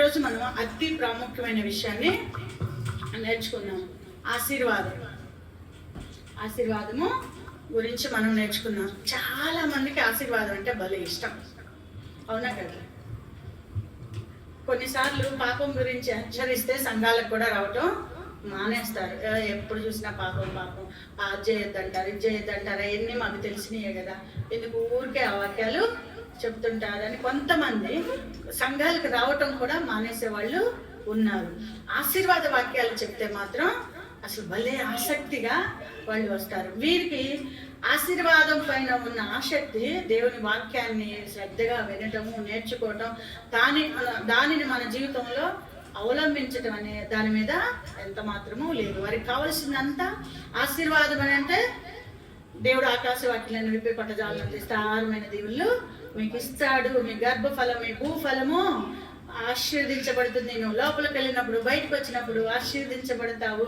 ఈరోజు మనం అతి ప్రాముఖ్యమైన విషయాన్ని నేర్చుకున్నాం. ఆశీర్వాదము గురించి మనం నేర్చుకున్నాం. చాలా మందికి ఆశీర్వాదం అంటే భలే ఇష్టం, అవునా కదా? కొన్నిసార్లు పాపం గురించి హెచ్చరిస్తే సంఘాలకు కూడా రావటం మానేస్తారు. ఎప్పుడు చూసినా పాపం అది చేయొద్దంటారు, ఇది చేయొద్దంటారు, అవన్నీ మాకు తెలిసినాయే కదా, ఎందుకు ఊరికే ఆ వాక్యాలు చెప్తుంటారని కొంతమంది సంఘాలకు రావటం కూడా మానేసే వాళ్ళు ఉన్నారు. ఆశీర్వాద వాక్యాలు చెప్తే మాత్రం అసలు భలే ఆసక్తిగా వాళ్ళు వస్తారు. వీరికి ఆశీర్వాదం పైన ఉన్న ఆసక్తి దేవుని వాక్యాన్ని శ్రద్ధగా వినటము, నేర్చుకోవటం, దానిని మన జీవితంలో అవలంబించటం అనే దాని మీద ఎంత మాత్రము లేదు. వారికి కావలసిందంతా ఆశీర్వాదం అని అంటే దేవుడు ఆకాశ వాక్యాలను విప్పి పట్టజాలను విస్తారమైన దీవులు మీకు ఇస్తాడు. మీ గర్భఫలం, మీ భూఫలము ఆశీర్వదించబడుతుంది. నువ్వు లోపలికి వెళ్ళినప్పుడు, బయటకు వచ్చినప్పుడు ఆశీర్వదించబడతావు.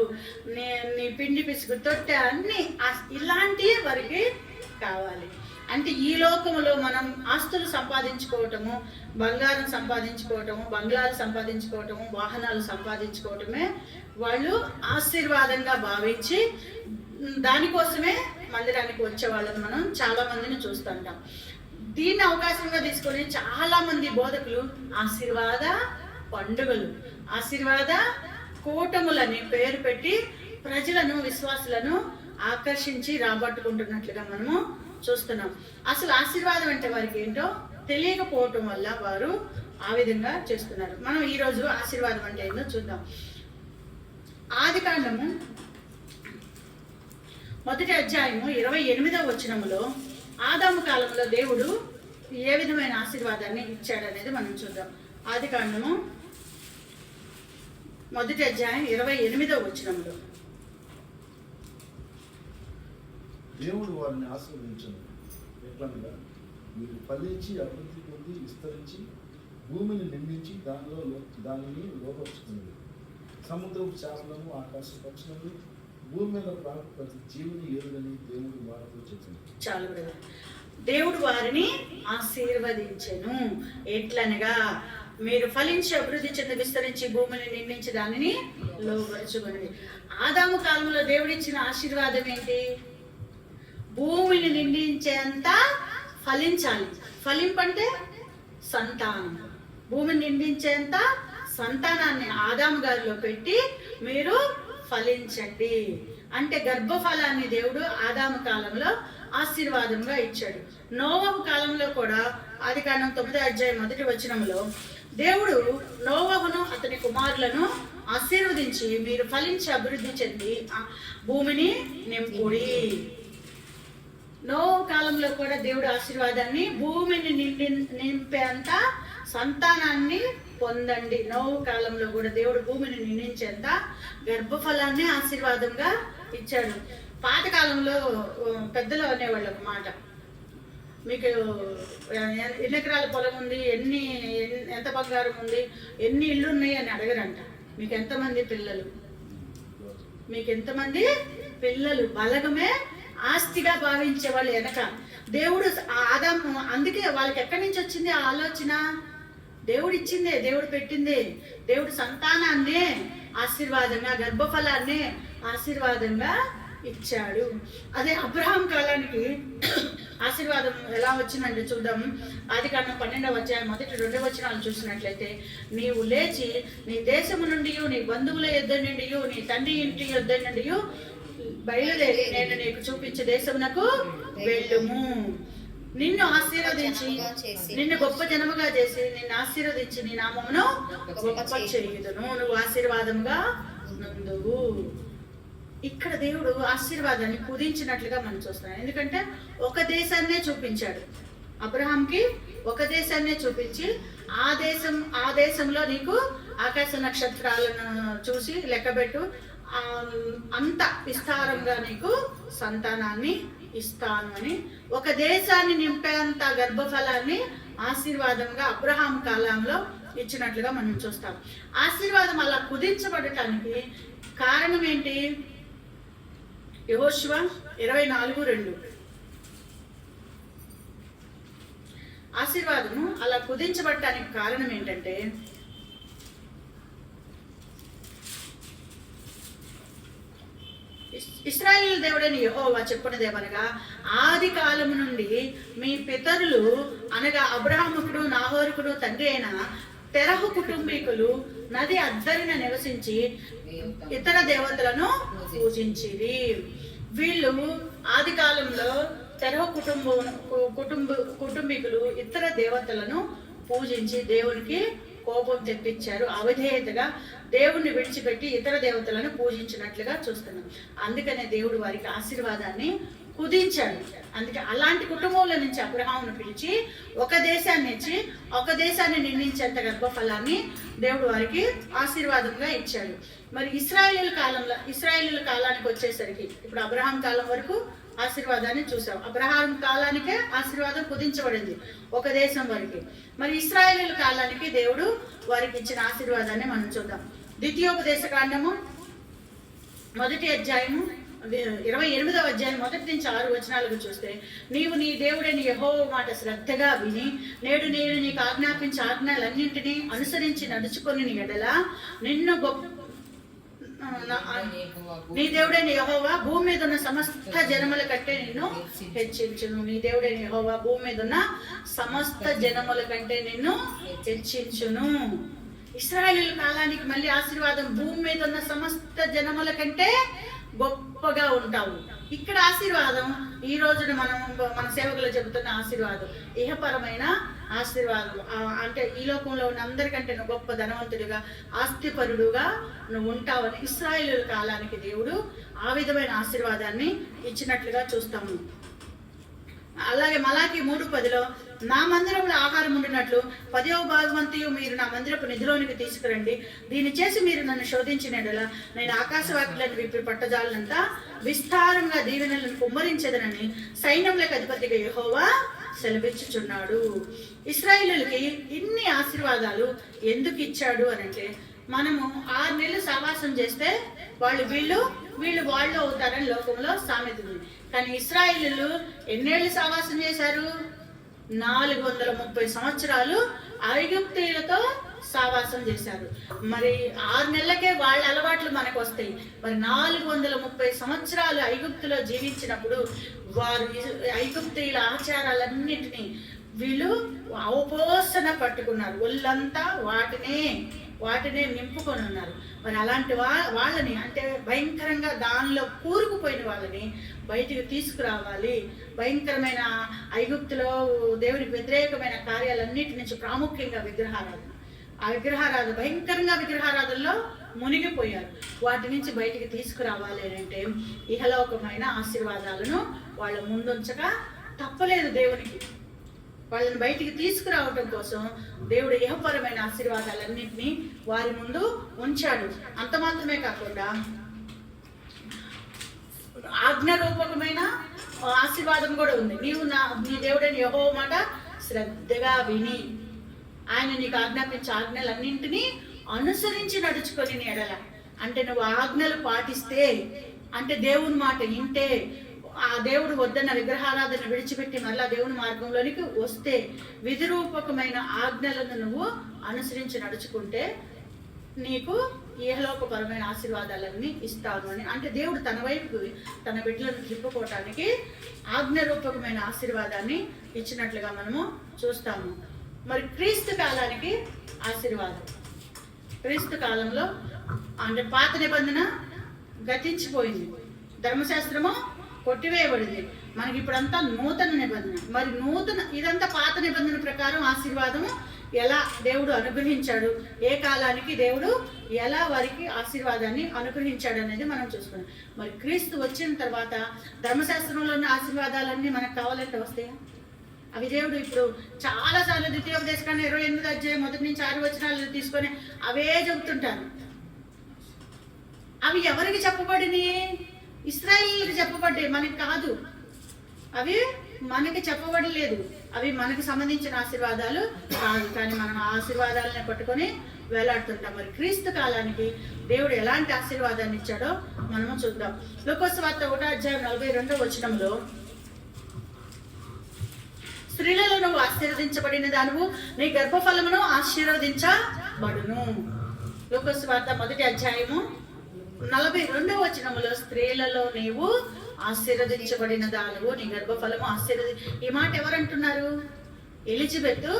నీ పిండి పిసుకు తొట్టె అన్ని ఇలాంటివి వారికి కావాలి. అంటే ఈ లోకంలో మనం ఆస్తులు సంపాదించుకోవటము, బంగారం సంపాదించుకోవటము, బంగ్లాలు సంపాదించుకోవటము, వాహనాలు సంపాదించుకోవటమే వాళ్ళు ఆశీర్వాదంగా భావించి దానికోసమే మందిరానికి వచ్చే వాళ్ళని మనం చాలా మందిని చూస్తుంటాం. దీన్ని అవకాశంగా తీసుకొని చాలా మంది బోధకులు ఆశీర్వాద పండుగలు, ఆశీర్వాద కూటములని పేరు పెట్టి ప్రజలను, విశ్వాసులను ఆకర్షించి రాబట్టుకుంటున్నట్లుగా మనము చూస్తున్నాం. అసలు ఆశీర్వాదం అంటే వారికి ఏంటో తెలియకపోవటం వల్ల వారు ఆ విధంగా చేస్తున్నారు. మనం ఈరోజు ఆశీర్వాదం అంటే ఏంటో చూద్దాం. ఆదికాండము 1వ అధ్యాయము 28వ వచనములో ఆదాము కాలంలో దేవుడు ఏ విధమైన ఆశీర్వాదాన్ని ఇచ్చాడనేది మనం చూద్దాం. ఆదికాండము 1వ అధ్యాయం 28వ వచనములో దేవుడు వారిని ఆశీర్వదించను. ఎట్లనగా మీరు ఫలించి అభివృద్ధి పొంది విస్తరించి భూమిని నిండించి దానిని లోపరుచుకున్నది. సముద్రపు చేపలను, ఆకాశ పక్షులను, భూమి మీద ప్రాకు ప్రతి జీవుని ఏరుడని దేవుడు వారితో చెప్పింది. చాలు కదా. దేవుడు వారిని ఆశీర్వదించెను. ఎట్లనగా మీరు ఫలించి అభివృద్ధి చెంది విస్తరించి భూమిని నిండించి దానిని లోపరుచుకున్నది. ఆదాము కాలంలో దేవుడు ఇచ్చిన ఆశీర్వాదం ఏంటి? భూమిని నిండించేంత ఫలించాలి. ఫలింపంటే సంతానం. భూమిని నిండించేంత సంతానాన్ని ఆదాము గారిలో పెట్టి మీరు ఫలించండి అంటే గర్భఫలాన్ని దేవుడు ఆదాము కాలంలో ఆశీర్వాదంగా ఇచ్చాడు. నోవహు కాలంలో కూడా ఆదికాండం 9వ అధ్యాయం 1వ వచనంలో దేవుడు నోవహును అతని కుమారులను ఆశీర్వదించి మీరు ఫలించి అభివృద్ధి చెంది భూమిని నింపుడి. నోవహు కాలంలో కూడా దేవుడు ఆశీర్వాదాన్ని భూమిని నింపేంత సంతానాన్ని పొందండి. నోవహు కాలంలో కూడా దేవుడు భూమిని నిండించేంత గర్భఫలాన్ని ఆశీర్వాదంగా ఇచ్చాడు. పాతకాలంలో పెద్దలు అనేవాళ్ళు ఒక మాట, మీకు ఎన్ని ఎకరాల పొలం ఉంది, ఎంత బంగారం ఉంది, ఎన్ని ఇళ్ళు ఉన్నాయి అని అడగరంట. మీకు ఎంతమంది పిల్లలు, బలగమే ఆస్తిగా భావించే వాళ్ళు వెనక దేవుడు ఆదాము. అందుకే వాళ్ళకి ఎక్కడి నుంచి వచ్చింది ఆ ఆలోచన? దేవుడు ఇచ్చిందే, దేవుడు పెట్టిందే. దేవుడు సంతానాన్నే ఆశీర్వాదంగా, గర్భఫలాన్నే ఆశీర్వాదంగా ఇచ్చాడు. అదే అబ్రహాం కాలానికి ఆశీర్వాదం ఎలా వచ్చిందంటే చూద్దాం. ఆదికాండం 12వ అధ్యాయం 1-2 వచనాలు చూసినట్లయితే నీవు లేచి నీ దేశము నుండి, నీ బంధువుల యొద్ద నుండి, నీ తండ్రి ఇంటి యొద్ద నుండి బయలుదేరి నేను నీకు చూపించే దేశమునకు వెళ్ళుము. నిన్ను ఆశీర్వదించి నిన్ను గొప్ప జనముగా చేసి నిన్ను ఆశీర్వదించి నీ నామమును గొప్ప చేయుదును. నువ్వు ఆశీర్వాదంగా నందువు. ఇక్కడ దేవుడు ఆశీర్వాదాన్ని కుదించినట్లుగా మనం చూస్తున్నాం. ఎందుకంటే ఒక దేశాన్నే చూపించాడు అబ్రహాంకి, ఒక దేశాన్నే చూపించి ఆ దేశంలో నీకు ఆకాశ నక్షత్రాలను చూసి లెక్కబెట్టు, అంత విస్తారంగా నీకు సంతానాన్ని ఇస్తాను అని ఒక దేశాన్ని నింపేంత గర్భఫలాన్ని ఆశీర్వాదంగా అబ్రహాం కాలంలో ఇచ్చినట్లుగా మనం చూస్తాం. ఆశీర్వాదం అలా కుదించబడటానికి కారణం ఏంటి? యెహోషువ 24:2 ఆశీర్వాదము అలా కుదించబడటానికి కారణం ఏంటంటే ఇశ్రాయేలు దేవుడైన యెహోవా చెప్పున్నదేమనగా, ఆది కాలము నుండి మీ పితరులు అనగా అబ్రహాముకుడు నాహోరుకుడు తండ్రి అయిన తెరహు కుటుంబీకులు నది అద్దరిన నివసించి ఇతర దేవతలను పూజించిరి. వీళ్ళు ఆది కాలంలో తెరహు కుటుంబీకులు ఇతర దేవతలను పూజించి దేవునికి కోపం తెప్పించారు. అవిధేయతగా దేవుణ్ణి విడిచిపెట్టి ఇతర దేవతలను పూజించినట్లుగా చూస్తున్నాం. అందుకనే దేవుడు వారికి ఆశీర్వాదాన్ని కుదించాడు. అందుకే అలాంటి కుటుంబంలో నుంచి అబ్రహామును పిలిచి ఒక దేశాన్ని ఇచ్చి ఒక దేశాన్ని నిర్ణయించేంత గర్భఫలాన్ని దేవుడు వారికి ఆశీర్వాదంగా ఇచ్చాడు. మరి ఇశ్రాయేలీయుల కాలానికి వచ్చేసరికి ఇప్పుడు అబ్రహాం కాలం వరకు ఆశీర్వాదాన్ని చూసాం. అబ్రహాం కాలానికే ఆశీర్వాదం కుదించబడింది ఒక దేశం వరకు. మరి ఇశ్రాయేలీయుల కాలానికి దేవుడు వారికి ఇచ్చిన ఆశీర్వాదాన్ని మనం చూద్దాం. ద్వితీయోపదేశ కాండము 1వ అధ్యాయము 28వ అధ్యాయం 1 నుంచి 6 వచనాలకు చూస్తే, నీవు నీ దేవుడైన యెహోవా మాట శ్రద్ధగా విని నేడు నేను నీకు ఆజ్ఞాపించే ఆజ్ఞలన్నింటినీ అనుసరించి నడుచుకొని నీ ఎడల నిన్ను నీ దేవుడైన యెహోవా భూమి మీద ఉన్న సమస్త జనముల కంటే నిన్ను హెచ్చించును. నీ దేవుడైన యెహోవా భూమి మీద ఉన్న సమస్త జనముల కంటే నిన్ను హెచ్చించును. ఇశ్రాయేలీయుల కాలానికి మళ్ళీ ఆశీర్వాదం, భూమి మీద ఉన్న సమస్త జనముల కంటే గొప్పగా ఉంటావు. ఇక్కడ ఆశీర్వాదం ఈ రోజున మన సేవకులు చెబుతున్న ఆశీర్వాదం ఇహపరమైన ఆశీర్వాదం. అంటే ఈ లోకంలో ఉన్న అందరికంటే నువ్వు గొప్ప ధనవంతుడిగా ఆస్తిపరుడుగా నువ్వు ఉంటావని ఇశ్రాయేలీయుల కాలానికి దేవుడు ఆ విధమైన ఆశీర్వాదాన్ని ఇచ్చినట్లుగా చూస్తాము. అలాగే మలాకి 3:10 నా మందిరంలో ఆహారం ఉండినట్లు 10వ భాగవంతియు మీరు నా మందిరపు నిధిలోనికి తీసుకురండి. దీన్ని చేసి మీరు నన్ను శోధించినట్లా నేను ఆకాశవాకులను విప్పి పట్టజాలనంతా విస్తారంగా దీవెనలను కుమ్మరించదనని సైన్యములకు అధిపతిగా యెహోవా సెలవిచ్చుచున్నాడు. ఇశ్రాయేలీయులకి ఇన్ని ఆశీర్వాదాలు ఎందుకు ఇచ్చాడు అనంటే, మనము 6 నెలలు సహవాసం చేస్తే వాళ్ళు అవుతారని లోకంలో సామెత ఉంది. కానీ ఇశ్రాయేలీయులు ఎన్నేళ్ళు సహవాసం చేశారు? 430 సంవత్సరాలు ఐగుప్తీయులతో సహవాసం చేశారు. మరి 6 నెలలకే వాళ్ళ అలవాట్లు మనకు వస్తాయి. మరి 430 సంవత్సరాలు ఐగుప్తులో జీవించినప్పుడు వారు ఐగుప్తీయుల ఆచారాలన్నింటినీ వీళ్ళు అవపోసన పట్టుకున్నారు. ఒళ్ళంతా వాటినే నింపుకొని ఉన్నారు. మరి అలాంటి వాళ్ళని, అంటే భయంకరంగా దానిలో కూరుకుపోయిన వాళ్ళని బయటికి తీసుకురావాలి. భయంకరమైన ఐగుప్తులో దేవునికి వ్యతిరేకమైన కార్యాలన్నిటి నుంచి ప్రాముఖ్యంగా విగ్రహారాధన భయంకరంగా విగ్రహారాధనలో మునిగిపోయారు. వాటి నుంచి బయటికి తీసుకురావాలి అంటే ఇహలోకమైన ఆశీర్వాదాలను వాళ్ళ ముందుంచక తప్పలేదు. దేవునికి వాళ్ళని బయటికి తీసుకురావటం కోసం దేవుడు ఇహపరమైన ఆశీర్వాదాలన్నింటినీ వారి ముందు ఉంచాడు. అంత మాత్రమే కాకుండా ఆజ్ఞారూపకమైన ఆశీర్వాదం కూడా ఉంది. నీవు నీ దేవుడైన యెహోవా మాట శ్రద్ధగా విని ఆయన నీకు ఆజ్ఞాపించే ఆజ్ఞలన్నింటినీ అనుసరించి నడుచుకొని నీ ఎడల, అంటే నువ్వు ఆజ్ఞలు పాటిస్తే, అంటే దేవుని మాట వింటే, ఆ దేవుడు వద్దన్న విగ్రహారాధన విడిచిపెట్టి మళ్ళా దేవుని మార్గంలోనికి వస్తే, విధిరూపకమైన ఆజ్ఞలను నువ్వు అనుసరించి నడుచుకుంటే నీకు ఇహలోకపరమైన ఆశీర్వాదాలన్నీ ఇస్తాను అని, అంటే దేవుడు తన వైపు తన బిడ్డలను తిప్పుకోవటానికి ఆజ్ఞరూపకమైన ఆశీర్వాదాన్ని ఇచ్చినట్లుగా మనము చూస్తాము. మరి క్రీస్తు కాలానికి ఆశీర్వాదం, క్రీస్తు కాలంలో అంటే పాత నిబంధన గతించిపోయింది, ధర్మశాస్త్రము కొట్టివేయబడింది. మనకి ఇప్పుడంతా నూతన నిబంధన. మరి ఇదంతా పాత నిబంధన ప్రకారం ఆశీర్వాదము ఎలా దేవుడు అనుగ్రహించాడు, ఏ కాలానికి దేవుడు ఎలా వారికి ఆశీర్వాదాన్ని అనుగ్రహించాడు అనేది మనం చూసుకున్నాం. మరి క్రీస్తు వచ్చిన తర్వాత ధర్మశాస్త్రంలో ఉన్న ఆశీర్వాదాలన్నీ మనకు కావాలంటే వస్తాయా? అవి దేవుడు ఇప్పుడు చాలాసార్లు ద్వితీయోపదేశకాండం 28వ అధ్యాయం 1 నుంచి 6 వచనాలు తీసుకొని అవే చెబుతుంటారు. అవి ఎవరికి చెప్పబడినాయి? ఇశ్రాయేలుకి చెప్పబడ్డాయి, మనకి కాదు. అవి మనకి చెప్పబడలేదు, అవి మనకి సంబంధించిన ఆశీర్వాదాలు కాదు. కానీ మనం ఆ ఆశీర్వాదాలనే పట్టుకొని వేలాడుతుంటాం. మరి క్రీస్తు కాలానికి దేవుడు ఎలాంటి ఆశీర్వాదాన్ని ఇచ్చాడో మనము చూద్దాం. లూకాసు వార్త 1వ అధ్యాయం 42వ వచనంలో, స్త్రీలలో నువ్వు ఆశీర్వదించబడిన దానివు, నీ గర్భఫలమును ఆశీర్వదించబడును. లూకాసు వార్త 1వ అధ్యాయము 42వ వచనములో స్త్రీలలో నీవు ఆశీర్వదించబడిన దానివు, నీ గర్భఫలము ఈ మాట ఎవరంటున్నారు? ఎలిజబెత్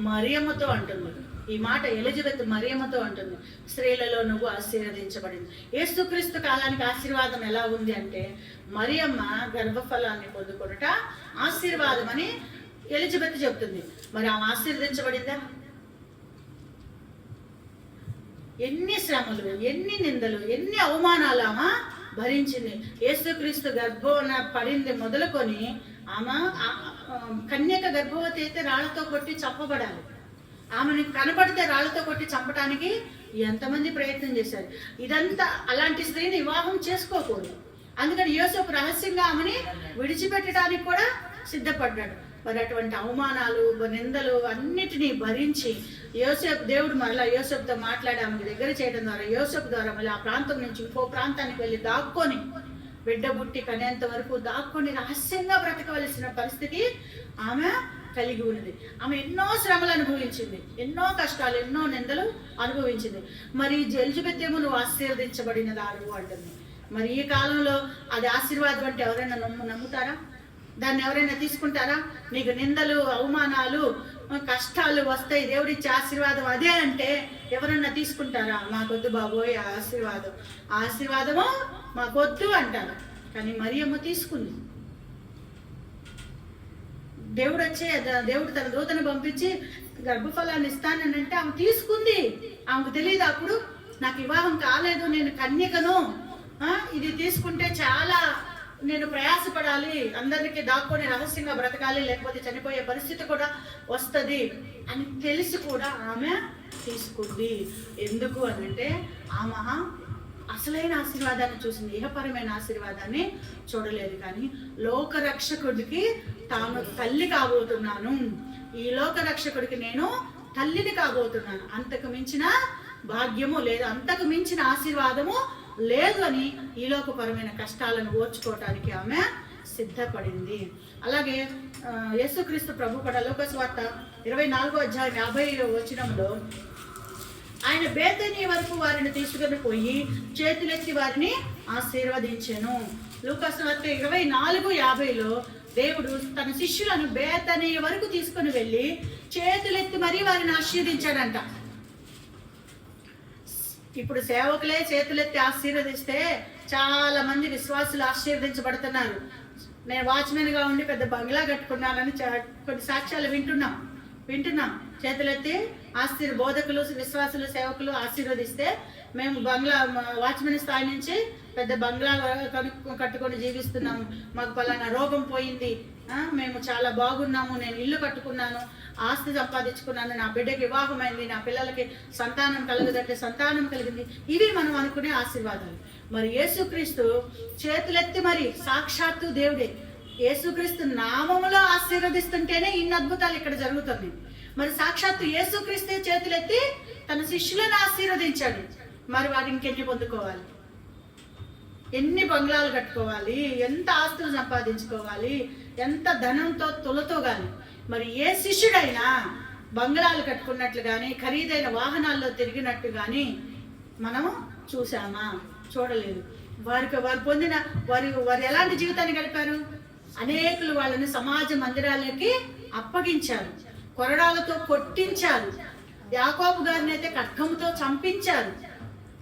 మరియమ్మతో అంటుంది. ఈ మాట ఎలిజబెత్ మరియమ్మతో అంటుంది, స్త్రీలలో నువ్వు ఆశీర్వదించబడింది. యేసుక్రీస్తు కాలానికి ఆశీర్వాదం ఎలా ఉంది అంటే, మరియమ్మ గర్భఫలాన్ని పొందుకొనుట ఆశీర్వాదం అని ఎలిజబెత్ చెప్తుంది. మరి ఆమె ఆశీర్వదించబడిందా? ఎన్ని శ్రమలు, ఎన్ని నిందలు, ఎన్ని అవమానాలు ఆమె భరించింది. యేసుక్రీస్తు గర్భం పడింది మొదలుకొని ఆమె కన్యక గర్భవతి అయితే రాళ్లతో కొట్టి చంపబడాలి. ఆమెను కనపడితే రాళ్లతో కొట్టి చంపడానికి ఎంతమంది ప్రయత్నం చేశారు. ఇదంతా అలాంటి స్త్రీని వివాహం చేసుకోకూడదు. అందుకని యోసేపు రహస్యంగా ఆమెని విడిచిపెట్టడానికి కూడా సిద్ధపడ్డాడు. మరి అటువంటి అవమానాలు, నిందలు అన్నిటినీ భరించి దేవుడు మరలా యోసేపుతో మాట్లాడి ఆమెకు దగ్గర చేయడం ద్వారా, యోసేపు ద్వారా మళ్ళీ ఆ ప్రాంతం నుంచి ఇంకో ప్రాంతానికి వెళ్ళి దాక్కొని, బిడ్డ బుట్టి కనేంత వరకు దాక్కొని రహస్యంగా బ్రతకవలసిన పరిస్థితి ఆమె కలిగి ఉన్నది. ఆమె ఎన్నో శ్రమలు అనుభవించింది, ఎన్నో కష్టాలు, ఎన్నో నిందలు అనుభవించింది. మరి ఎలిజబెత్ ఏమో నువ్వు ఆశీర్వదించబడిన దారు అంటుంది. మరి ఈ కాలంలో అది ఆశీర్వాదం అంటే ఎవరైనా నమ్ముతారా? దాన్ని ఎవరైనా తీసుకుంటారా? నీకు నిందలు, అవమానాలు, కష్టాలు వస్తాయి, దేవుడిచ్చే ఆశీర్వాదం అదే అంటే ఎవరన్నా తీసుకుంటారా? మాకొద్దు బాబోయ్ ఆ ఆశీర్వాదము మాకొద్దు అంటారు. కానీ మరియమ్మ తీసుకుంది. దేవుడు తన దూతను పంపించి గర్భఫలాన్ని ఇస్తానంటే ఆమె తీసుకుంది. ఆమెకు తెలియదు అప్పుడు నాకు వివాహం కాలేదు, నేను కన్యకను, ఇది తీసుకుంటే చాలా నేను ప్రయాసపడాలి, అందరికీ దాక్కొని రహస్యంగా బ్రతకాలి, లేకపోతే చనిపోయే పరిస్థితి కూడా వస్తుంది అని తెలిసి కూడా ఆమె తీసుకుంది. ఎందుకు అని అంటే ఆమె అసలైన ఆశీర్వాదాన్ని చూసింది, ఇహపరమైన ఆశీర్వాదాన్ని చూడలేదు. కానీ లోకరక్షకుడికి తాను తల్లి కాబోతున్నాను, ఈ లోకరక్షకుడికి నేను తల్లిని కాబోతున్నాను, అంతకు మించిన భాగ్యము లేదు, అంతకు మించిన ఆశీర్వాదము లేదు అని ఈ లోకపరమైన కష్టాలను ఓర్చుకోవటానికి ఆమె సిద్ధపడింది. అలాగే యేసుక్రీస్తు ప్రభు కూడా లోక సువార్త 24వ అధ్యాయం 50వ వచనంలో ఆయన బేతనీ వరకు వారిని తీసుకుని పోయి చేతులెత్తి వారిని ఆశీర్వదించెను. లోక సువార్త 24:50లో దేవుడు తన శిష్యులను బేతనీ వరకు తీసుకుని వెళ్ళి చేతులెత్తి మరీ వారిని ఆశీర్వదించాడంట. ఇప్పుడు సేవకులే చేతులెత్తి ఆశీర్వదిస్తే చాలా మంది విశ్వాసులు ఆశీర్వదించబడుతున్నారు. నేను వాచ్మెన్గా ఉండి పెద్ద బంగ్లా కట్టుకున్నానని కొన్ని సాక్ష్యాలు వింటున్నాం. చేతులెత్తి బోధకులు, విశ్వాసులు, సేవకులు ఆశీర్వదిస్తే మేము వాచ్మెన్ స్థాయి నుంచి పెద్ద బంగ్లా కట్టుకొని జీవిస్తున్నాము, మాకు పలానా రోగం పోయింది, మేము చాలా బాగున్నాము, నేను ఇల్లు కట్టుకున్నాను, ఆస్తి సంపాదించుకున్నాను, నా బిడ్డకి వివాహమైంది, నా పిల్లలకి సంతానం కలగదంటే సంతానం కలిగింది. ఇవి మనం అనుకునే ఆశీర్వాదాలు. మరి యేసుక్రీస్తు చేతులెత్తి మరి సాక్షాత్తు దేవుడే యేసుక్రీస్తు నామములో ఆశీర్వదిస్తుంటేనే ఇన్ని అద్భుతాలు ఇక్కడ జరుగుతుంది. మరి సాక్షాత్తు యేసుక్రీస్తే చేతులెత్తి తన శిష్యులను ఆశీర్వదించాడు. మరి వారు ఇంకెన్ని పొందుకోవాలి, ఎన్ని బంగ్లాలు కట్టుకోవాలి, ఎంత ఆస్తులు సంపాదించుకోవాలి, ఎంత ధనంతో తులతోగాలి. మరి ఏ శిష్యుడైనా బంగ్లాలు కట్టుకున్నట్లు కానీ ఖరీదైన వాహనాల్లో తిరిగినట్టు కానీ మనము చూసామా? చూడలేదు. వారు పొందిన వారు ఎలాంటి జీవితాన్ని గడిపారు? అనేకులు వాళ్ళని సమాజ మందిరాలకి అప్పగించారు, కొరడాలతో కొట్టించారు, యాకోబు గారిని అయితే ఖడ్గంతో చంపించారు,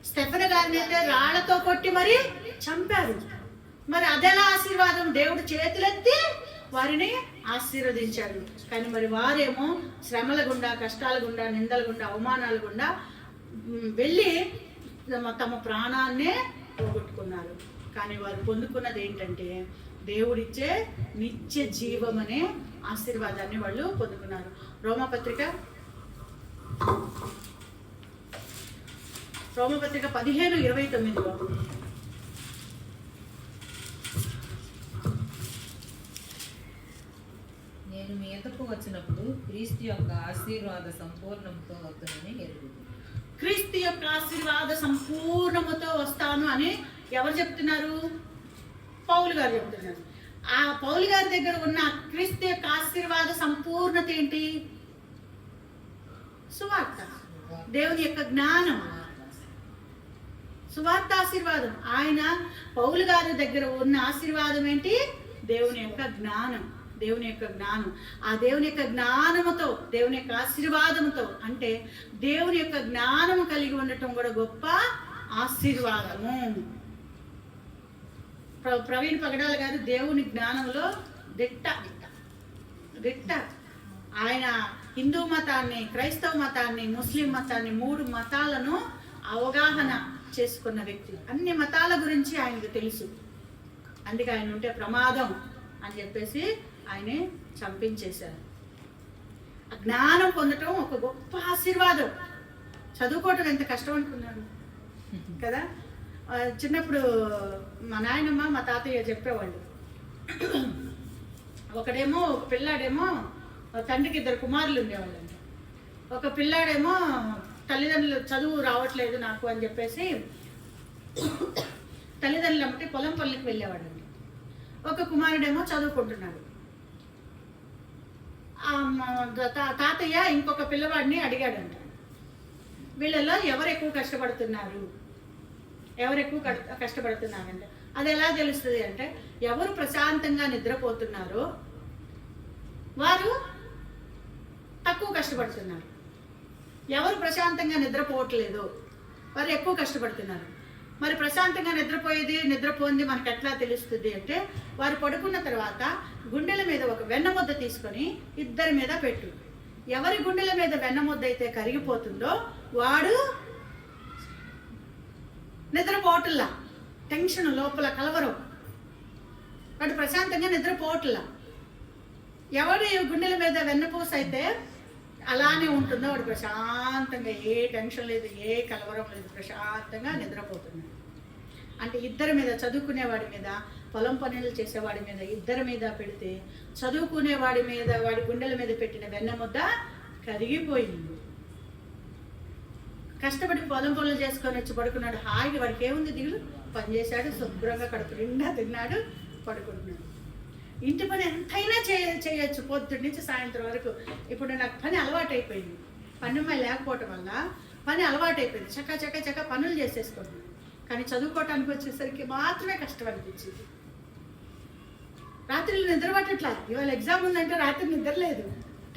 స్టెఫెను గారిని అయితే రాళ్లతో కొట్టి మరి చంపారు. మరి అదెలా ఆశీర్వాదం? దేవుడు చేతులెత్తి వారిని ఆశీర్వదించాడు. కానీ మరి వారేమో శ్రమల గుండా, కష్టాల గుండా, నిందల గుండా, అవమానాల గుండా వెళ్ళి తమ ప్రాణాన్నే పోగొట్టుకున్నారు. కానీ వారు పొందుకున్నది ఏంటంటే దేవుడిచ్చే నిత్య జీవం అనే ఆశీర్వాదాన్ని వాళ్ళు పొందుకున్నారు. రోమపత్రిక 15:29లో నేను మీ ఎదుకు వచ్చినప్పుడు క్రీస్తు యొక్క ఆశీర్వాద సంపూర్ణంతో వస్తుందని ఎరుగుతుంది. క్రీస్తు యొక్క ఆశీర్వాద సంపూర్ణముతో వస్తాను అని ఎవరు చెప్తున్నారు? పౌలు గారు చెప్తున్నారు. ఆ పౌలు గారి దగ్గర ఉన్న క్రీస్తు యొక్క ఆశీర్వాద సంపూర్ణత ఏంటి? సువార్త, దేవుని యొక్క జ్ఞానం. సువార్త ఆశీర్వాదం. ఆయన పౌలు గారి దగ్గర ఉన్న ఆశీర్వాదం ఏంటి? దేవుని యొక్క జ్ఞానం. దేవుని యొక్క జ్ఞానం. ఆ దేవుని యొక్క జ్ఞానముతో, దేవుని యొక్క ఆశీర్వాదముతో, అంటే దేవుని యొక్క జ్ఞానము కలిగి ఉండటం కూడా గొప్ప ఆశీర్వాదము. ప్రవీణ్ పగడాల గారు దేవుని జ్ఞానంలో దిట్ట. ఆయన హిందూ మతాన్ని, క్రైస్తవ మతాన్ని, ముస్లిం మతాన్ని, 3 మతాలను అవగాహన చేసుకున్న వ్యక్తి. అన్ని మతాల గురించి ఆయనకు తెలుసు. అందుకే ఆయన ఉంటే ప్రమాదం అని చెప్పేసి ఆయనే చంపించేశారు. ఆ జ్ఞానం పొందటం ఒక గొప్ప ఆశీర్వాదం. చదువుకోవటం ఎంత కష్టం అనుకున్నాను కదా. చిన్నప్పుడు మా నాయనమ్మ, మా తాతయ్య చెప్పేవాళ్ళు, ఒక పిల్లాడేమో తండ్రికి 2 కుమారులు ఉండేవాళ్ళండి. ఒక పిల్లాడేమో తల్లిదండ్రులు చదువు రావట్లేదు నాకు అని చెప్పేసి తల్లిదండ్రులు అమ్మటి పొలం పల్లికి వెళ్ళేవాడండి. ఒక కుమారుడేమో చదువుకుంటున్నాడు. తాతయ్య ఇంకొక పిల్లవాడిని అడిగాడంట, వీళ్ళలో ఎవరు ఎక్కువ కష్టపడుతున్నారంటే అది ఎలా తెలుస్తుంది అంటే, ఎవరు ప్రశాంతంగా నిద్రపోతున్నారో వారు తక్కువ కష్టపడుతున్నారు, ఎవరు నిద్రపోవట్లేదు వారు ఎక్కువ కష్టపడుతున్నారు. మరి ప్రశాంతంగా నిద్రపోయింది మనకు ఎట్లా తెలుస్తుంది అంటే, వారు పడుకున్న తర్వాత గుండెల మీద ఒక వెన్నముద్ద తీసుకొని ఇద్దరి మీద పెట్టు. ఎవరి గుండెల మీద వెన్నముద్ద అయితే కరిగిపోతుందో వాడు నిద్రపోవట్లా, టెన్షన్ లోపల కలవరం, వాడు ప్రశాంతంగా నిద్రపోవట్లా. ఎవరి గుండెల మీద వెన్నపూస అయితే అలానే ఉంటుందో వాడు ప్రశాంతంగా, ఏ టెన్షన్ లేదు, ఏ కలవరం లేదు, ప్రశాంతంగా నిద్రపోతున్నాడు. అంటే ఇద్దరి మీద, చదువుకునేవాడి మీద, పొలం పనులు చేసేవాడి మీద, ఇద్దరి మీద పెడితే చదువుకునేవాడి మీద, వాడి గుండెల మీద పెట్టిన వెన్నముద్ద కరిగిపోయింది. కష్టపడి పొలం పనులు చేసుకొని వచ్చి పడుకున్నాడు. హాయిగా, వాడికి ఏముంది దిగులు, పనిచేశాడు, శుభ్రంగా కడుపు నిండా తిన్నాడు, పడుకుంటున్నాడు. ఇంటి పని ఎంతైనా చేయొచ్చు పొద్దున్న నుంచి సాయంత్రం వరకు. ఇప్పుడు నాకు పని అలవాటు అయిపోయింది, పన్నమ్మాయి లేకపోవటం వల్ల పని అలవాటు అయిపోయింది. చక్క పనులు చేసేసుకుంటున్నాను. కానీ చదువుకోవటానికి వచ్చేసరికి మాత్రమే కష్టం అనిపించింది. రాత్రిలో నిద్ర పట్టట్లా. ఇవాళ ఎగ్జామ్ ఉందంటే రాత్రి నిద్ర లేదు,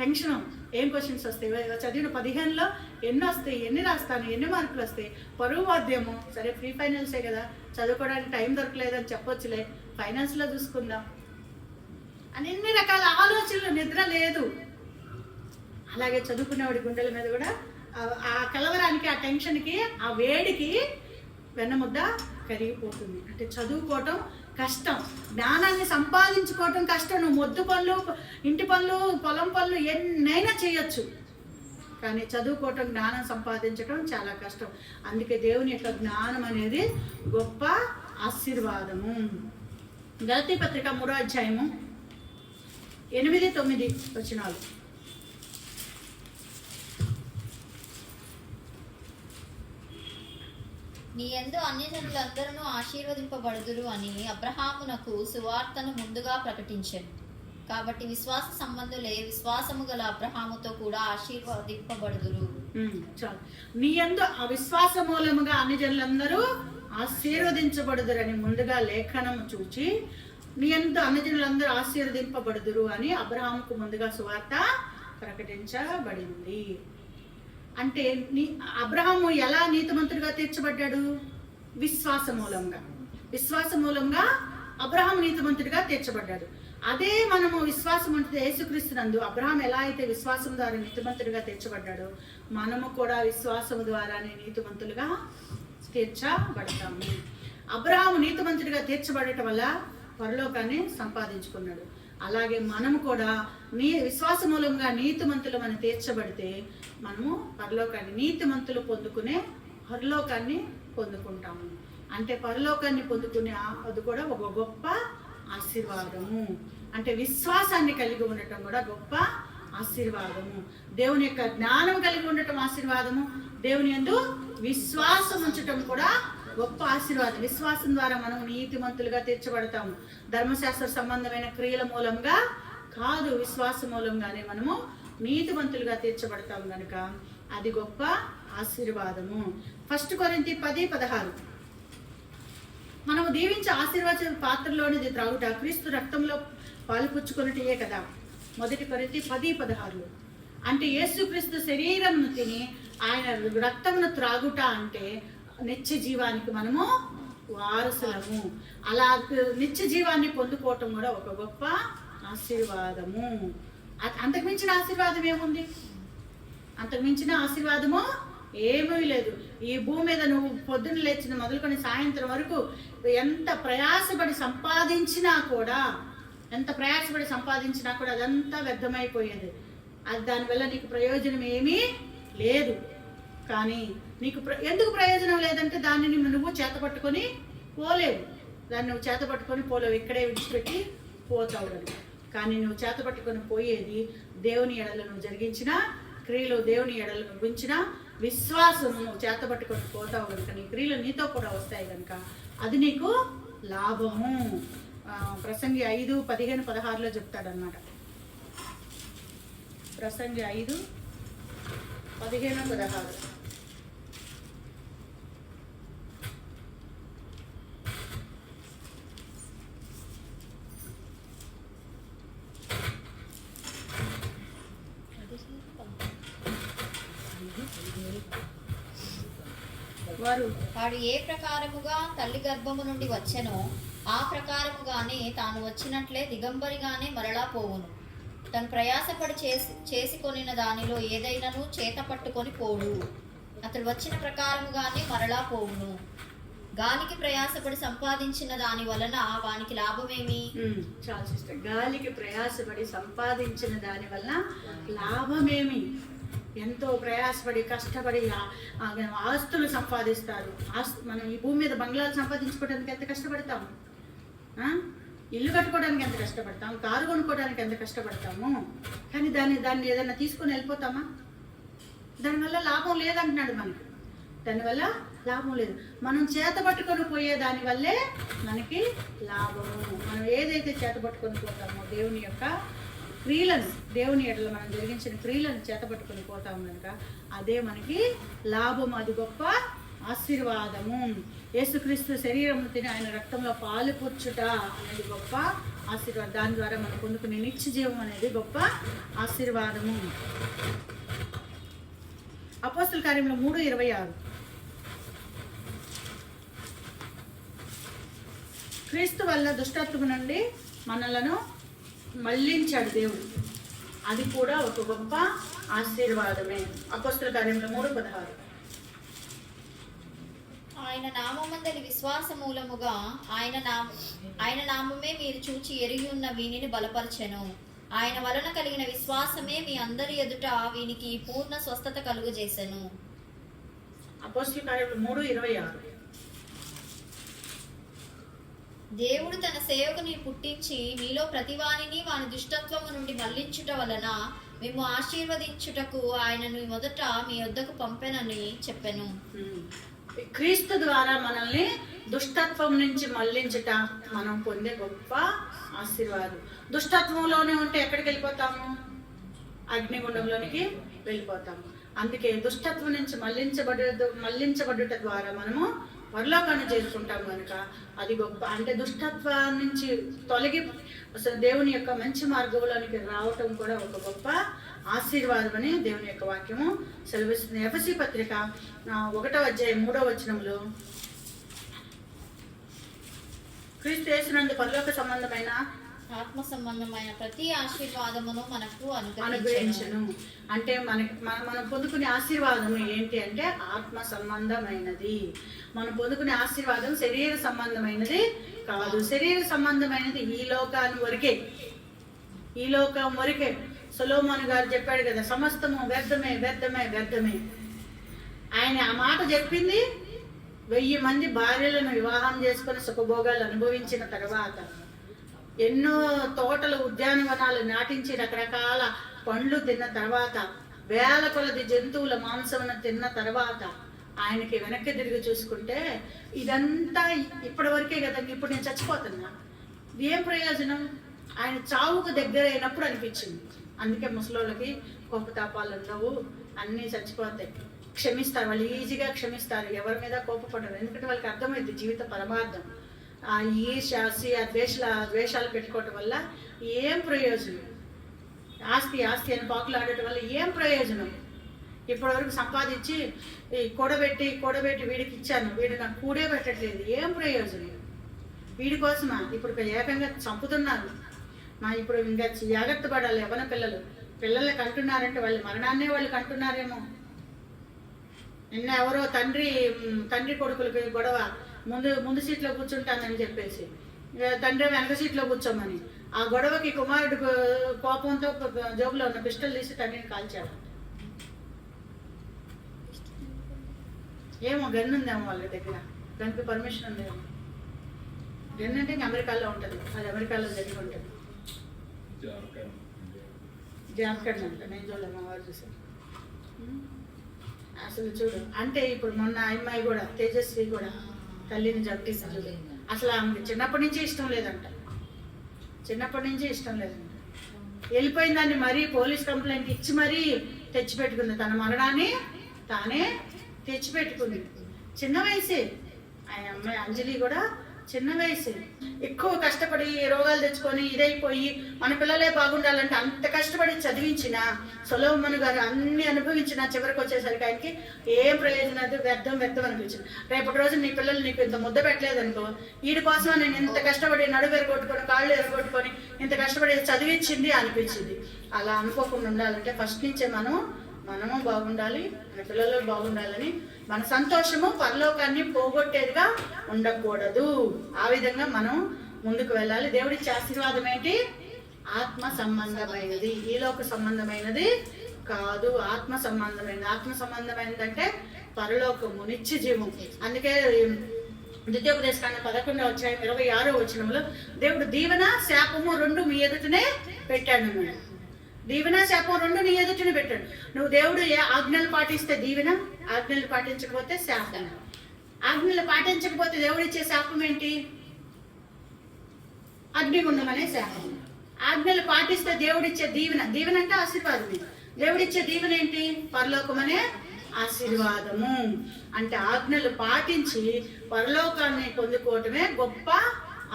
టెన్షన్. ఏం క్వశ్చన్స్ వస్తాయి, చదివిన 15లో ఎన్ని వస్తాయి, ఎన్ని రాస్తాను, ఎన్ని మార్కులు వస్తాయి, పరువు వాద్యము. సరే ప్రీ ఫైనల్సే కదా, చదువుకోవడానికి టైం దొరకలేదని చెప్పొచ్చులే, ఫైనల్స్లో చూసుకుందాం అని ఎన్ని రకాల ఆలోచనలు, నిద్ర లేదు. అలాగే చదువుకునేవాడి గుండెల మీద కూడా ఆ కలవరానికి, ఆ టెన్షన్కి, ఆ వేడికి వెన్నముద్ద కరిగిపోతుంది. అంటే చదువుకోవటం కష్టం, జ్ఞానాన్ని సంపాదించుకోవటం కష్టం. నువ్వు మొద్దు పనులు, ఇంటి పనులు, పొలం పనులు ఎన్నైనా చేయొచ్చు, కానీ చదువుకోవటం, జ్ఞానం సంపాదించడం చాలా కష్టం. అందుకే దేవుని యొక్క జ్ఞానం అనేది గొప్ప ఆశీర్వాదము. గలతీ పత్రిక 3వ అధ్యాయము 8-9 వచనాలు. నీ యందు అన్యజనులందరూ ఆశీర్వదింపబడుదురు అని అబ్రహామునకు సువార్తను ముందుగా ప్రకటించెను. కాబట్టి విశ్వాస సంబంధులే విశ్వాసము గల అబ్రహాముతో కూడా ఆశీర్వదింపబడుదురు. చాలు. నీ యందు ఆ విశ్వాస మూలముగా అన్యజనులందరూ ఆశీర్వదించబడుదురని ముందుగా లేఖనము చూచి, నీ యందు అన్యజనులందరూ ఆశీర్వదింపబడుదురు అని అబ్రహాముకు ముందుగా సువార్త ప్రకటించబడింది. అంటే అబ్రహాము ఎలా నీతిమంతుడిగా తీర్చబడ్డాడు? విశ్వాస మూలంగా అబ్రహాము నీతిమంతుడిగా తీర్చబడ్డాడు. అదే మనము విశ్వాసం ఉంటే యేసుక్రీస్తునందు అబ్రహాం ఎలా అయితే విశ్వాసం ద్వారా నీతిమంతుడిగా తీర్చబడ్డాడో, మనము కూడా విశ్వాసం ద్వారానే నీతిమంతులుగా తీర్చబడతాము. అబ్రహాము నీతిమంతుడిగా తీర్చబడటం వల్ల పరలోకాన్ని సంపాదించుకున్నాడు. అలాగే మనము కూడా విశ్వాస మూలంగా నీతిమంతులమని తీర్చబడితే మనము పరలోకాన్ని, నీతిమంతులు పొందుకునే పరలోకాన్ని పొందుకుంటాము. అంటే పరలోకాన్ని పొందుకునే అది కూడా ఒక గొప్ప ఆశీర్వాదము. అంటే విశ్వాసాన్ని కలిగి ఉండటం కూడా గొప్ప ఆశీర్వాదము. దేవుని యొక్క జ్ఞానం కలిగి ఉండటం ఆశీర్వాదము. దేవుని యందు విశ్వాసం ఉంచటం కూడా గొప్ప ఆశీర్వాదం. విశ్వాసం ద్వారా మనం నీతిమంతులుగా తీర్చబడతాము. ధర్మశాస్త్ర సంబంధమైన క్రియల మూలంగా కాదు, విశ్వాస మూలంగానే మనము నీతిమంతులుగా తీర్చబడతాము కనుక అది గొప్ప ఆశీర్వాదము. 1 కొరింథీ 10:16 మనము దీవించి ఆశీర్వాద పాత్రలోనిది త్రాగుట క్రీస్తు రక్తంలో పాలుపుచ్చుకున్నట్టే కదా. 1 కొరింథీ 10:16. అంటే యేసుక్రీస్తు శరీరంను తిని ఆయన రక్తమును త్రాగుట అంటే నిత్య జీవానికి మనము వారసులము. అలా నిత్య జీవాన్ని పొందుకోవటం కూడా ఒక గొప్ప ఆశీర్వాదము. అంతకుమించిన ఆశీర్వాదం ఏముంది? అంతకుమించిన ఆశీర్వాదము ఏమీ లేదు. ఈ భూమి మీద నువ్వు పొద్దున్న లేచిన మొదలుకొని సాయంత్రం వరకు ఎంత ప్రయాసపడి సంపాదించినా కూడా అదంతా వ్యర్థమైపోయేది. అది దానివల్ల నీకు ప్రయోజనం ఏమీ లేదు. కానీ నీకు ఎందుకు ప్రయోజనం లేదంటే దాన్ని నువ్వు చేతపట్టుకొని పోలేవు. దాన్ని నువ్వు చేతపట్టుకొని పోలేవు, ఇక్కడే విడిచిపెట్టి పోతావు కనుక. కానీ నువ్వు చేతపట్టుకొని పోయేది దేవుని ఎడల నువ్వు జరిగించిన క్రియలు, దేవుని ఎడల గురించిన విశ్వాసం నువ్వు చేతపట్టుకొని పోతావు కనుక నీ క్రియలు నీతో కూడా వస్తాయి కనుక అది నీకు లాభము. ప్రసంగి 5:15-16 చెప్తాడనమాట. ప్రసంగి 5:15-16. వాడు ఏ ప్రకారముగా తల్లి గర్భము నుండి వచ్చెనో ఆ ప్రకారముగానే తాను వచ్చినట్లే దిగంబరిగానే మరలా పోవును. తను ప్రయాసపడి చేసుకొనిన దానిలో ఏదైనాను చేత పట్టుకొని పోడు. అతడు వచ్చిన ప్రకారముగానే మరలా పోవును. గాలికి ప్రయాసపడి సంపాదించిన దాని వలన వానికి లాభమేమి? చాలా సిస్టర్, గాలికి ప్రయాసపడి సంపాదించిన దాని వలన లాభమేమి? ఎంతో ప్రయాసపడి కష్టపడి ఆస్తులు సంపాదిస్తారు. మనం ఈ భూమి మీద బంగ్లాలు సంపాదించుకోవడానికి ఎంత కష్టపడతాము, ఇల్లు కట్టుకోవడానికి ఎంత కష్టపడతాము, కారు కొనుక్కోవడానికి ఎంత కష్టపడతాము. కానీ దాన్ని ఏదైనా తీసుకొని వెళ్ళిపోతామా? దానివల్ల లాభం లేదంటున్నాడు మనకి. దానివల్ల లాభం లేదు. మనం చేత పట్టుకొని పోయే దానివల్లే మనకి లాభము. మనం ఏదైతే చేత పట్టుకొని పోతామో దేవుని యొక్క క్రియలను, దేవుని ఎడల మనం జరిగించిన క్రియలను చేతపట్టుకొని పోతాం కనుక అదే మనకి లాభం. అది గొప్ప ఆశీర్వాదము. యేసుక్రీస్తు శరీరం తిని ఆయన రక్తంలో పాలు పుచ్చుట అనేది గొప్ప ఆశీర్వాదం. దాని ద్వారా మనం పొందుకునే నిత్య జీవం అనేది గొప్ప ఆశీర్వాదము. అపోస్తల కార్యంలో 3:26. క్రీస్తు వల్ల దుష్టత్వము నుండి మనలను మళ్ళించాడు దేవుడు. అది కూడా ఒక గొప్ప ఆశీర్వాదమే. అపోస్తల కార్యంలో 3:16. ఆయన నామమందలి విశ్వాస మూలముగా ఆయన నామమే మీరు చూచి ఎరిగి ఉన్న వీనిని బలపరచెను. ఆయన వలన కలిగిన విశ్వాసమే మీ అందరి ఎదుట వీనికి పూర్ణ స్వస్థత కలుగజేసెను. అపోస్తల కార్యంలో 3:26. దేవుడు తన సేవకుని పుట్టించి మీలో ప్రతివానిని వాని దుష్టత్వము నుండి మళ్లించుట వలన మేము ఆశీర్వదించుటకు ఆయనను మొదట మీ వద్దకు పంపెనని చెప్పెను. క్రీస్తు ద్వారా మనల్ని దుష్టత్వం నుంచి మళ్లించుట మనం పొందే గొప్ప ఆశీర్వాదం. దుష్టత్వంలోనే ఉంటే ఎక్కడికి వెళ్ళిపోతాము? అగ్నిగుండంలోనికి వెళ్ళిపోతాము. అందుకే దుష్టత్వం నుంచి మళ్లించబడుట ద్వారా మనము పరలోకాన్ని చేరుకుంటాం కనుక అది గొప్ప. అంటే దుష్టత్వం నుంచి తొలగి దేవుని యొక్క మంచి మార్గంలోనికి రావటం కూడా ఒక గొప్ప ఆశీర్వాదం అని దేవుని యొక్క వాక్యము సెలవిస్తుంది. ఎఫెసీ పత్రిక 1:3 క్రీస్తు యేసునందు పరలోక సంబంధమైన ఆత్మ సంబంధమైన ప్రతి ఆశీర్వాదమును మనకు అనుగ్రహించను. అంటే మనం పొందుకునే ఆశీర్వాదం ఏంటి అంటే ఆత్మ సంబంధమైనది. మనం పొందుకునే ఆశీర్వాదం శరీర సంబంధమైనది కాదు. శరీర సంబంధమైనది ఈ లోకం వరకే. సొలొమోను గారు చెప్పాడు కదా, సమస్తము వ్యర్థమే వ్యర్థమే వ్యర్థమే. ఆయన ఆ మాట చెప్పింది 1000 మంది భార్యలను వివాహం చేసుకొని సుఖభోగాలు అనుభవించిన తర్వాత, ఎన్నో తోటలు ఉద్యానవనాలు నాటించి రకరకాల పండ్లు తిన్న తర్వాత, వేల కొలది జంతువుల మాంసమును తిన్న తర్వాత ఆయనకి వెనక్కి తిరిగి చూసుకుంటే ఇదంతా ఇప్పటి వరకే కదా, ఇప్పుడు నేను చచ్చిపోతున్నా, ఏం ప్రయోజనం? ఆయన చావుకు దగ్గర అయినప్పుడు అనిపించింది. అందుకే ముసలోళ్ళకి కోపతాపాలు ఉండవు, అన్నీ చచ్చిపోతాయి, క్షమిస్తారు. వాళ్ళు ఈజీగా క్షమిస్తారు, ఎవరి మీద కోపపడరు. ఎందుకంటే వాళ్ళకి అర్థమైంది జీవిత పరమార్థం. ఆ ఈర్ష్యాసి ఆ ద్వేషాలు పెట్టుకోవటం వల్ల ఏం ప్రయోజనం? ఆస్తి అని పాకులు ఆడటం వల్ల ఏం ప్రయోజనం? ఇప్పటివరకు సంపాదించి కూడబెట్టి వీడికి ఇచ్చాను, వీడు నాకు కూడే పెట్టట్లేదు, ఏం ప్రయోజనం? వీడి కోసమా? ఇప్పుడు ఏకంగా చంపుతున్నారు. ఇప్పుడు ఇంకా జాగ్రత్త పడాలి. యవ్వన పిల్లలకి అంటున్నారంటే వాళ్ళ మరణాన్నే వాళ్ళు కంటున్నారేమో. నిన్న ఎవరో తండ్రి కొడుకులకి గొడవ, ముందు సీట్లో కూర్చుంటానని చెప్పేసి తండ్రి వెనక సీట్లో కూర్చోమని. ఆ గొడవకి కుమారుడు కోపంతో జోబులో ఉన్న పిస్టల్ తీసి తండ్రిని కాల్చాడు. ఏమో గన్ ఉందేమో వాళ్ళ దగ్గర, దానికి పర్మిషన్ ఉందేమో. గన్ అంటే ఇంకా అమెరికాలో ఉంటుంది, అది అమెరికాలో జరిగి ఉంటుంది. జార్ఖండ్ అంట, నేను చూడలే, మా వారు చూసాను. అసలు చూడు, అంటే ఇప్పుడు మొన్న అమ్మాయి కూడా తేజస్వి కూడా తల్లిని జప్టీసి చూడు. అసలు ఆమెకి చిన్నప్పటి నుంచి ఇష్టం లేదంట, వెళ్ళిపోయిన దాన్ని మరీ పోలీస్ కంప్లైంట్ ఇచ్చి మరీ తెచ్చిపెట్టుకుంది. తన మరణాన్ని తానే తెచ్చిపెట్టుకుంది. చిన్న వయసే ఆయన అమ్మాయి అంజలి కూడా, చిన్న వయసు. ఎక్కువ కష్టపడి రోగాలు తెచ్చుకొని ఇదైపోయి మన పిల్లలే బాగుండాలంటే అంత కష్టపడి చదివించిన సొలొమోను గారు అన్ని అనుభవించిన చివరికి వచ్చేసరికి ఆయనకి ఏం ప్రయోజనం? వ్యర్థం అనిపించింది. రేపటి రోజు నీ పిల్లలు నీకు ఇంత ముద్ద పెట్టలేదు అనుకో, వీడి కోసం నేను ఇంత కష్టపడి నడువు ఎరగొట్టుకొని కాళ్ళు ఎరగొట్టుకొని ఇంత కష్టపడి చదివించింది అనిపించింది. అలా అనుకోకుండా ఉండాలంటే ఫస్ట్ నుంచే మనము బాగుండాలి, మన పిల్లలు బాగుండాలని, మన సంతోషము పరలోకాన్ని పోగొట్టేదిగా ఉండకూడదు. ఆ విధంగా మనం ముందుకు వెళ్ళాలి. దేవుడిచ్చే ఆశీర్వాదం ఏంటి? ఆత్మ సంబంధమైనది, ఈలోక సంబంధమైనది కాదు. ఆత్మ సంబంధమైనది అంటే పరలోకము, నిత్య జీవం. అందుకే ద్వితీయోపదేశకాండం 11వ అధ్యాయం 26వ వచనంలో దేవుడు దీవెన శాపము రెండు మీ ఎదుటనే పెట్టాడు. దీవెన శాపం రెండు నీ ఎదుటనే పెట్టాడు. నువ్వు దేవుడు ఏ ఆజ్ఞలు పాటిస్తే దీవెన, ఆజ్ఞలు పాటించకపోతే శాపం. ఆజ్ఞలు పాటించకపోతే దేవుడు ఇచ్చే శాపం ఏంటి? అగ్నిగుండం అనే శాపం. ఆజ్ఞలు పాటిస్తే దేవుడిచ్చే దీవెన అంటే ఆశీర్వాదమే. దేవుడిచ్చే దీవెన ఏంటి? పరలోకం అనే ఆశీర్వాదము. అంటే ఆజ్ఞలు పాటించి పరలోకాన్ని పొందుకోవటమే గొప్ప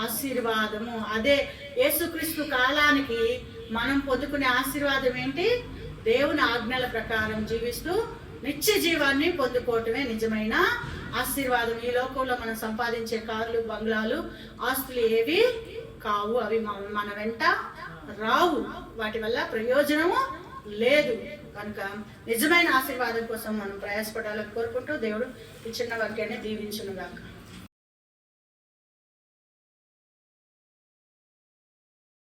ఆశీర్వాదము. అదే యేసుక్రీస్తు కాలానికి మనం పొందుకునే ఆశీర్వాదం ఏంటి? దేవుని ఆజ్ఞల ప్రకారం జీవిస్తూ నిత్య జీవాన్ని పొందుకోవటమే నిజమైన ఆశీర్వాదం. ఈ లోకంలో మనం సంపాదించే కార్లు, బంగ్లాలు, ఆస్తులు ఏవి కావు, అవి మన వెంట రావు, వాటి వల్ల ప్రయోజనము లేదు. కనుక నిజమైన ఆశీర్వాదం కోసం మనం ప్రయాసపడాలని కోరుకుంటూ దేవుడు ఈ చిన్న వాక్యాన్ని దీవించును గాక.